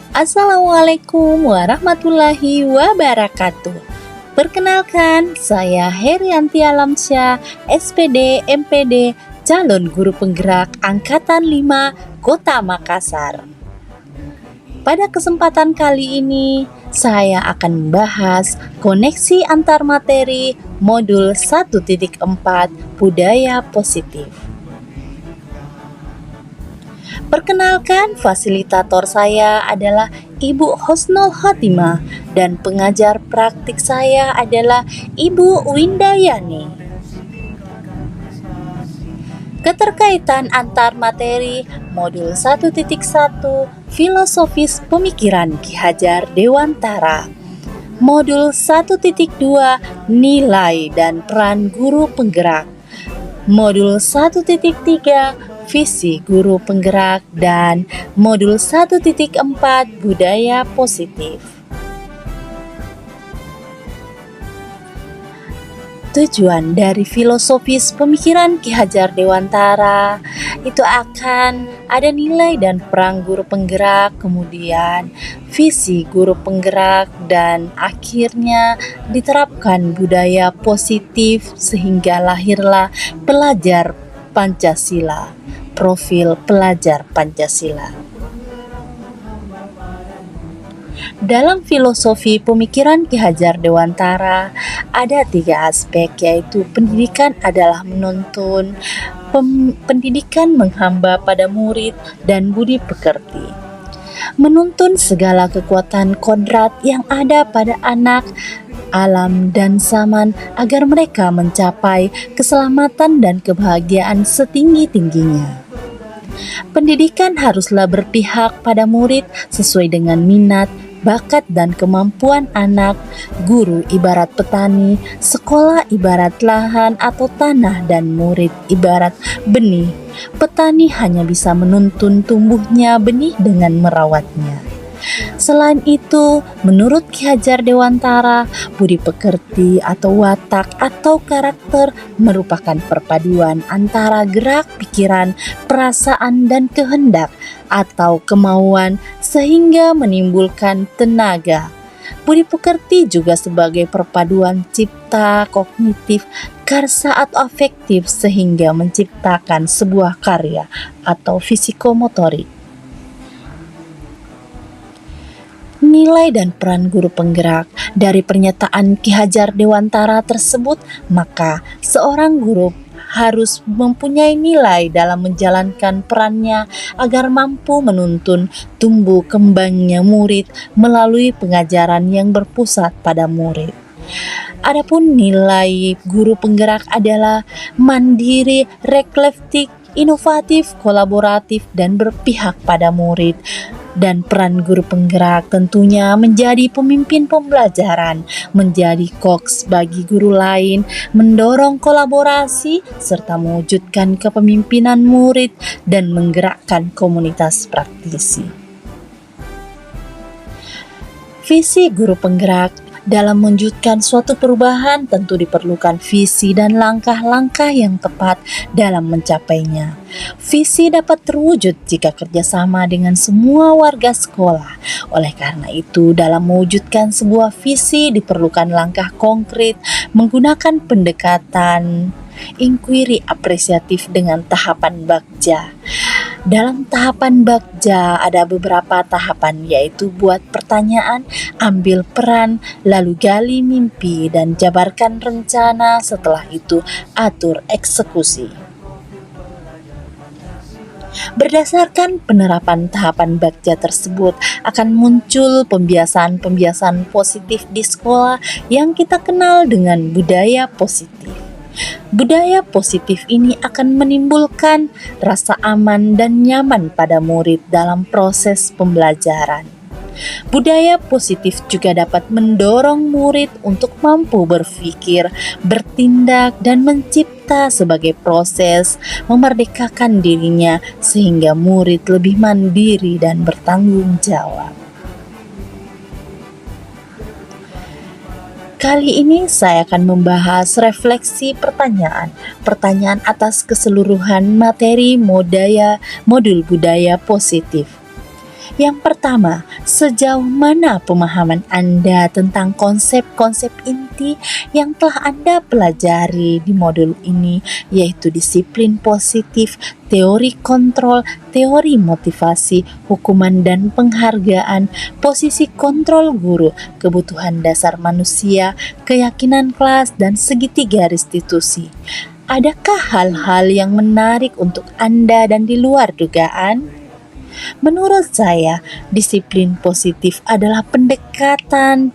Assalamualaikum warahmatullahi wabarakatuh. Perkenalkan, saya Herianti Alamsyah, SPD MPD, calon guru penggerak Angkatan 5 Kota Makassar. Pada kesempatan kali ini, saya akan membahas koneksi antar materi modul 1.4 Budaya Positif. Perkenalkan, fasilitator saya adalah Ibu Husnul Khotimah dan pengajar praktik saya adalah Ibu Windayani. Keterkaitan antar materi modul 1.1 Filosofis Pemikiran Ki Hajar Dewantara, modul 1.2 Nilai dan Peran Guru Penggerak, modul 1.3 Visi Guru Penggerak, dan modul 1.4 Budaya Positif. Tujuan dari filosofis pemikiran Ki Hajar Dewantara itu akan ada nilai dan peran guru penggerak, kemudian visi guru penggerak, dan akhirnya diterapkan budaya positif sehingga lahirlah pelajar Pancasila, profil pelajar Pancasila. Dalam filosofi pemikiran Ki Hajar Dewantara ada 3 aspek, yaitu pendidikan adalah menuntun, pendidikan menghamba pada murid, dan budi pekerti. Menuntun segala kekuatan kodrat yang ada pada anak, alam, dan zaman agar mereka mencapai keselamatan dan kebahagiaan setinggi-tingginya. Pendidikan haruslah berpihak pada murid sesuai dengan minat, bakat, dan kemampuan anak. Guru ibarat petani, sekolah ibarat lahan atau tanah, dan murid ibarat benih. Petani hanya bisa menuntun tumbuhnya benih dengan merawatnya. Selain itu, menurut Ki Hajar Dewantara, budi pekerti atau watak atau karakter merupakan perpaduan antara gerak pikiran, perasaan, dan kehendak atau kemauan sehingga menimbulkan tenaga. Budi pekerti juga sebagai perpaduan cipta, kognitif, karsa atau afektif sehingga menciptakan sebuah karya atau fisikomotorik. Nilai dan peran guru penggerak. Dari pernyataan Ki Hajar Dewantara tersebut, maka seorang guru harus mempunyai nilai dalam menjalankan perannya agar mampu menuntun tumbuh kembangnya murid melalui pengajaran yang berpusat pada murid. Adapun nilai guru penggerak adalah mandiri, reflektif, inovatif, kolaboratif, dan berpihak pada murid. Dan peran guru penggerak tentunya menjadi pemimpin pembelajaran, menjadi koks bagi guru lain, mendorong kolaborasi, serta mewujudkan kepemimpinan murid dan menggerakkan komunitas praktisi. Visi guru penggerak. Dalam mewujudkan suatu perubahan tentu diperlukan visi dan langkah-langkah yang tepat dalam mencapainya. Visi dapat terwujud jika kerjasama dengan semua warga sekolah. Oleh karena itu, dalam mewujudkan sebuah visi diperlukan langkah konkret menggunakan pendekatan inquiry apresiatif dengan tahapan bagja. Dalam tahapan bagja ada beberapa tahapan, yaitu buat pertanyaan, ambil peran, lalu gali mimpi, dan jabarkan rencana. Setelah itu atur eksekusi. Berdasarkan penerapan tahapan bagja tersebut akan muncul pembiasaan-pembiasaan positif di sekolah yang kita kenal dengan budaya positif. Budaya positif ini akan menimbulkan rasa aman dan nyaman pada murid dalam proses pembelajaran. Budaya positif juga dapat mendorong murid untuk mampu berpikir, bertindak, dan mencipta sebagai proses memerdekakan dirinya sehingga murid lebih mandiri dan bertanggung jawab. Kali ini saya akan membahas refleksi pertanyaan atas keseluruhan materi modul budaya positif. Yang pertama, sejauh mana pemahaman Anda tentang konsep-konsep inti yang telah Anda pelajari di modul ini, yaitu disiplin positif, teori kontrol, teori motivasi, hukuman dan penghargaan, posisi kontrol guru, kebutuhan dasar manusia, keyakinan kelas, dan segitiga restitusi. Adakah hal-hal yang menarik untuk Anda dan di luar dugaan? Menurut saya, disiplin positif adalah pendekatan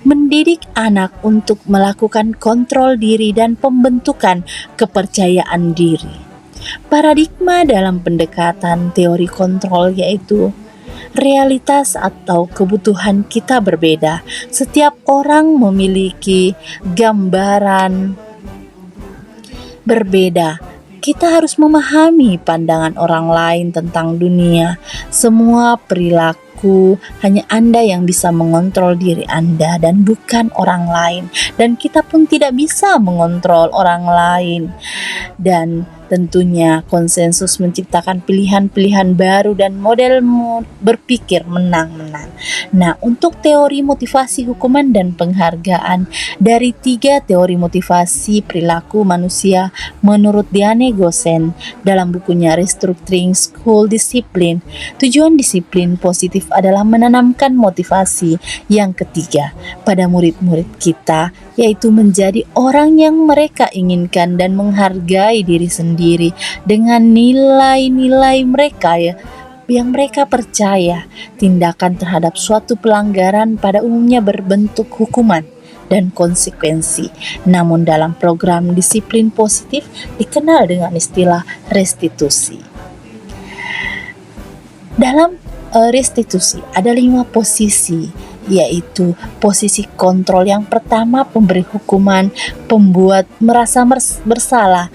mendidik anak untuk melakukan kontrol diri dan pembentukan kepercayaan diri. Paradigma dalam pendekatan teori kontrol yaitu realitas atau kebutuhan kita berbeda. Setiap orang memiliki gambaran berbeda. Kita harus memahami pandangan orang lain tentang dunia. Semua perilaku hanya Anda yang bisa mengontrol diri Anda dan bukan orang lain. Dan kita pun tidak bisa mengontrol orang lain. Dan tentunya konsensus menciptakan pilihan-pilihan baru dan model berpikir menang-menang. Nah, untuk teori motivasi, hukuman, dan penghargaan, dari 3 teori motivasi perilaku manusia menurut Diane Gosen dalam bukunya Restructuring School Discipline, tujuan disiplin positif adalah menanamkan motivasi yang ketiga pada murid-murid kita, yaitu menjadi orang yang mereka inginkan dan menghargai diri sendiri dengan nilai-nilai mereka yang mereka percaya. Tindakan terhadap suatu pelanggaran pada umumnya berbentuk hukuman dan konsekuensi. Namun dalam program disiplin positif dikenal dengan istilah restitusi. Dalam restitusi ada 5 posisi, yaitu posisi kontrol. Yang pertama, pemberi hukuman, pembuat merasa bersalah,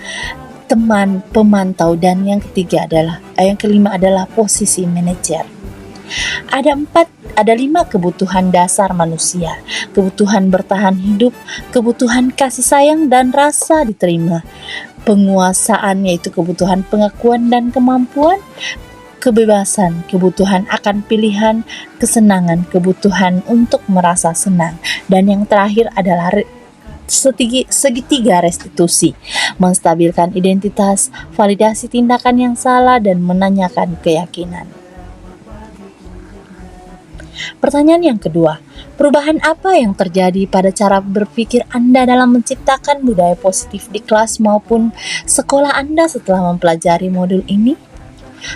teman, pemantau, dan yang kelima adalah posisi manajer. Ada 5 kebutuhan dasar manusia: kebutuhan bertahan hidup, kebutuhan kasih sayang dan rasa diterima, penguasaan yaitu kebutuhan pengakuan dan kemampuan, kebebasan, kebutuhan akan pilihan, kesenangan, kebutuhan untuk merasa senang, dan yang terakhir adalah segitiga restitusi, menstabilkan identitas, validasi tindakan yang salah, dan menanyakan keyakinan. Pertanyaan yang kedua, perubahan apa yang terjadi pada cara berpikir Anda dalam menciptakan budaya positif di kelas maupun sekolah Anda setelah mempelajari modul ini?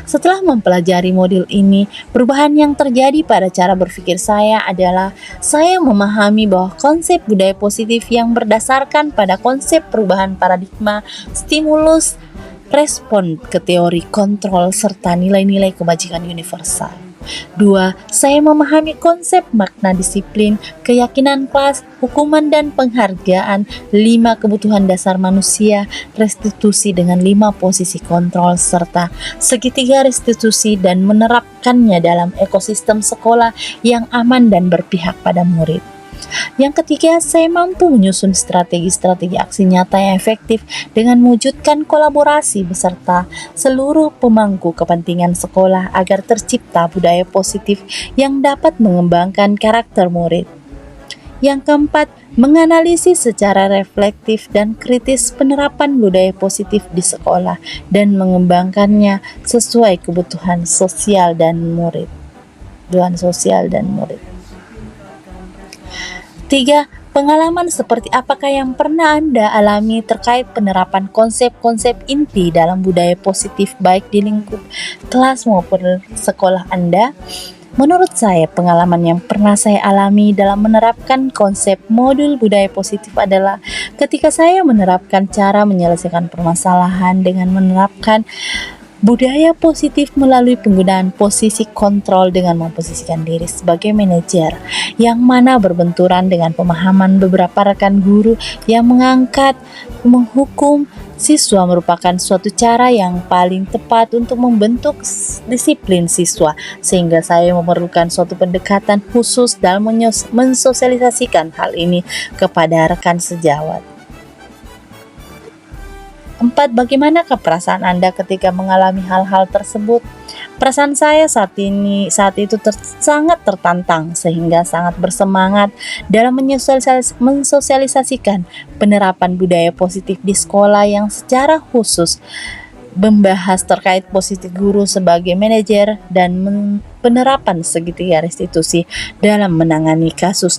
Setelah mempelajari modul ini, perubahan yang terjadi pada cara berpikir saya adalah saya memahami bahwa konsep budaya positif yang berdasarkan pada konsep perubahan paradigma, stimulus, respon ke teori kontrol, serta nilai-nilai kebajikan universal. 2. Saya memahami konsep makna disiplin, keyakinan kelas, hukuman dan penghargaan, 5 kebutuhan dasar manusia, restitusi dengan 5 posisi kontrol, serta segitiga restitusi, dan menerapkannya dalam ekosistem sekolah yang aman dan berpihak pada murid. Yang ketiga, saya mampu menyusun strategi-strategi aksi nyata yang efektif dengan mewujudkan kolaborasi beserta seluruh pemangku kepentingan sekolah agar tercipta budaya positif yang dapat mengembangkan karakter murid. Yang keempat, menganalisis secara reflektif dan kritis penerapan budaya positif di sekolah dan mengembangkannya sesuai kebutuhan sosial dan murid. 3. Pengalaman seperti apakah yang pernah Anda alami terkait penerapan konsep-konsep inti dalam budaya positif baik di lingkup kelas maupun sekolah Anda? Menurut saya, pengalaman yang pernah saya alami dalam menerapkan konsep modul budaya positif adalah ketika saya menerapkan cara menyelesaikan permasalahan dengan menerapkan budaya positif melalui penggunaan posisi kontrol dengan memposisikan diri sebagai manajer, yang mana berbenturan dengan pemahaman beberapa rekan guru yang mengangkat menghukum siswa merupakan suatu cara yang paling tepat untuk membentuk disiplin siswa, sehingga saya memerlukan suatu pendekatan khusus dalam mensosialisasikan hal ini kepada rekan sejawat. 4. Bagaimanakah perasaan Anda ketika mengalami hal-hal tersebut? Perasaan saya saat itu sangat tertantang sehingga sangat bersemangat dalam mensosialisasikan penerapan budaya positif di sekolah yang secara khusus membahas terkait posisi guru sebagai manajer dan penerapan segitiga restitusi dalam menangani kasus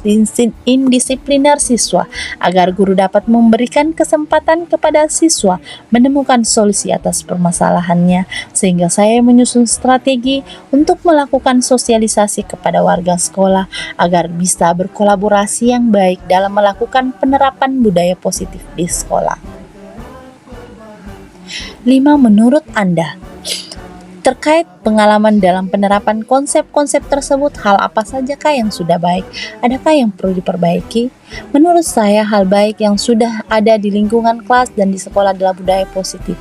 indisipliner siswa agar guru dapat memberikan kesempatan kepada siswa menemukan solusi atas permasalahannya, sehingga saya menyusun strategi untuk melakukan sosialisasi kepada warga sekolah agar bisa berkolaborasi yang baik dalam melakukan penerapan budaya positif di sekolah. 5. Menurut Anda, terkait pengalaman dalam penerapan konsep-konsep tersebut, hal apa sajakah yang sudah baik? Adakah yang perlu diperbaiki? Menurut saya, hal baik yang sudah ada di lingkungan kelas dan di sekolah adalah budaya positif.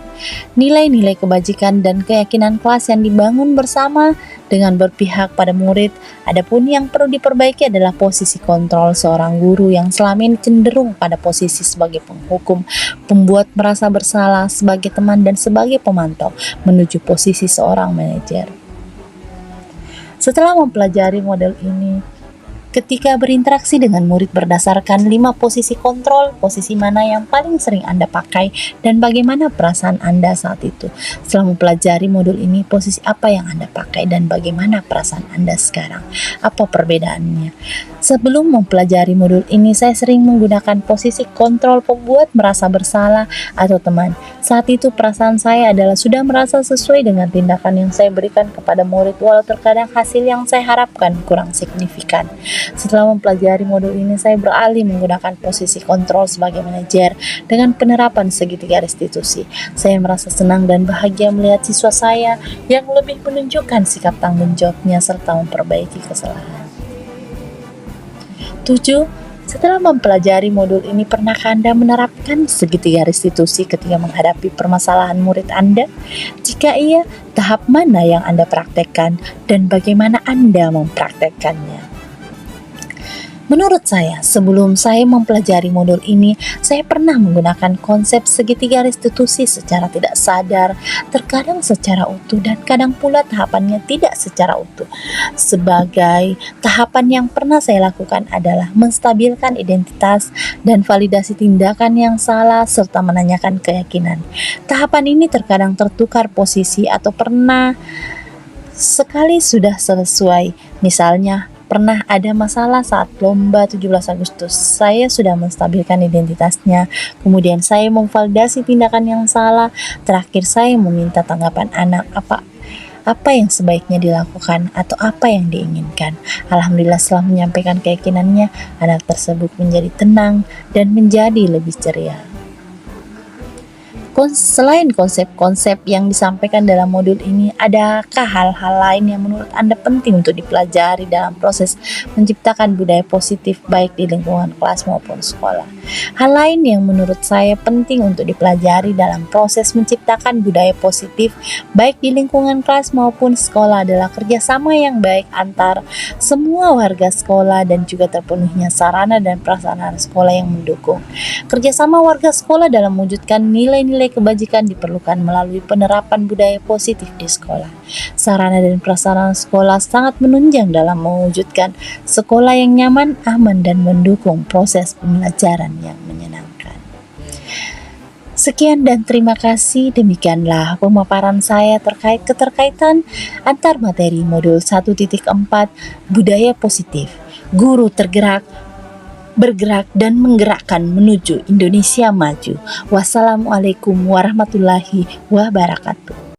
Nilai-nilai kebajikan dan keyakinan kelas yang dibangun bersama dengan berpihak pada murid. Adapun yang perlu diperbaiki adalah posisi kontrol seorang guru yang selama ini cenderung pada posisi sebagai penghukum, pembuat merasa bersalah, sebagai teman dan sebagai pemantau, menuju posisi seorang manajer. Setelah mempelajari model ini, ketika berinteraksi dengan murid berdasarkan 5 posisi kontrol, posisi mana yang paling sering Anda pakai dan bagaimana perasaan Anda saat itu? Setelah mempelajari modul ini, posisi apa yang Anda pakai dan bagaimana perasaan Anda sekarang? Apa perbedaannya? Sebelum mempelajari modul ini, saya sering menggunakan posisi kontrol pembuat merasa bersalah atau teman. Saat itu perasaan saya adalah sudah merasa sesuai dengan tindakan yang saya berikan kepada murid, walau terkadang hasil yang saya harapkan kurang signifikan. Setelah mempelajari modul ini, saya beralih menggunakan posisi kontrol sebagai manajer dengan penerapan segitiga restitusi. Saya merasa senang dan bahagia melihat siswa saya yang lebih menunjukkan sikap tanggung jawabnya serta memperbaiki kesalahan. 7. Setelah mempelajari modul ini, pernahkah Anda menerapkan segitiga restitusi ketika menghadapi permasalahan murid Anda? Jika iya, tahap mana yang Anda praktekkan dan bagaimana Anda mempraktekkannya? Menurut saya, sebelum saya mempelajari modul ini, saya pernah menggunakan konsep segitiga restitusi secara tidak sadar, terkadang secara utuh dan kadang pula tahapannya tidak secara utuh. Sebagai tahapan yang pernah saya lakukan adalah menstabilkan identitas dan validasi tindakan yang salah serta menanyakan keyakinan. Tahapan ini terkadang tertukar posisi atau pernah sekali sudah selesai. Misalnya, pernah ada masalah saat lomba 17 Agustus. Saya sudah menstabilkan identitasnya. Kemudian saya memvalidasi tindakan yang salah. Terakhir saya meminta tanggapan anak apa yang sebaiknya dilakukan atau apa yang diinginkan. Alhamdulillah, setelah menyampaikan keyakinannya, anak tersebut menjadi tenang dan menjadi lebih ceria. Selain konsep-konsep yang disampaikan dalam modul ini, adakah hal-hal lain yang menurut Anda penting untuk dipelajari dalam proses menciptakan budaya positif baik di lingkungan kelas maupun sekolah? Hal lain yang menurut saya penting untuk dipelajari dalam proses menciptakan budaya positif baik di lingkungan kelas maupun sekolah adalah kerjasama yang baik antar semua warga sekolah dan juga terpenuhnya sarana dan prasarana sekolah yang mendukung. Kerjasama warga sekolah dalam mewujudkan nilai-nilai kebajikan diperlukan melalui penerapan budaya positif di sekolah. Sarana dan prasarana sekolah sangat menunjang dalam mewujudkan sekolah yang nyaman, aman, dan mendukung proses pembelajaran yang menyenangkan. Sekian dan terima kasih. Demikianlah pemaparan saya terkait keterkaitan antar materi modul 1.4 budaya positif. Guru bergerak dan menggerakkan menuju Indonesia maju. Wassalamualaikum warahmatullahi wabarakatuh.